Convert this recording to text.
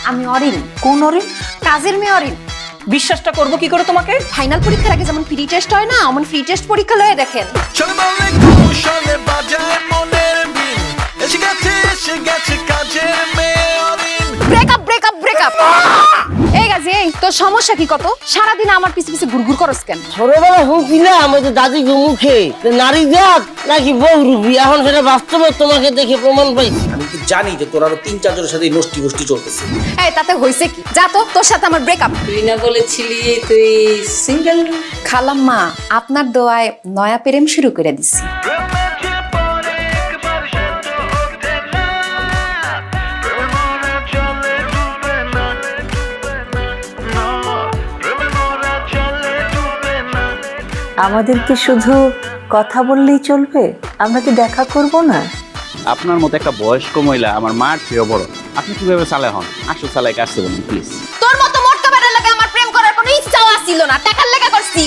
আমি অরিন। কোন অরিন? কাজের মেয়ে অরিন। বিশ্বাসটা করবো কি করে তোমাকে? ফাইনাল পরীক্ষার আগে যেমন ফ্রি টেস্ট হয় না, অমন ফ্রি টেস্ট পরীক্ষা লয়ে দেখেন। চলে বলে কৌশলে বাজায় মনের বিন, এসে গেছে কাজের মেয়ে অরিন। Breakup breakup breakup. এই গাজি, এই তোর সমস্যা কি কত? সারাদিন আমার পিছে পিছে ঘুরঘুর করস কেন? ছোটবেলা শুনছিলাম আমাদের দাদি মুখে যে নারী জাত নাকি বহুরূপী, এখন সেটা বাস্তবে তোমাকে দেখে প্রমাণ পাইছি। আমি তো জানি যে তোর আরো 3-4 জনের সাথে নষ্টি গোষ্ঠী চলতেছে। এই তাতে হইছে কি? যা তো, তোর সাথে আমার ব্রেকআপ। তুই না বলেছিলি তুই সিঙ্গেল? খালাম্মা, আপনার দোয়ায় নয়া প্রেম শুরু করে দিছি। প্রেমের পরে একবার শান্ত হতে না, প্রেমে মরা চলে ডুবে না, না, প্রেমে মরা চলে ডুবে না। আমাদের কি শুধু কথা বললেই চলবে? আমরা কি দেখা করব না? আপনার মতো একটা বয়স্ক মহিলা আমার মার চেয়েও বড়, আপনি কিভাবে চালায় হন? আসল চালায় আসতে বলুন প্লিজ। তোর মতো মোটকা বেটার লাগে আমার প্রেম করার কোনো ইচ্ছাও আসিল না, টাকার লেগে করছি।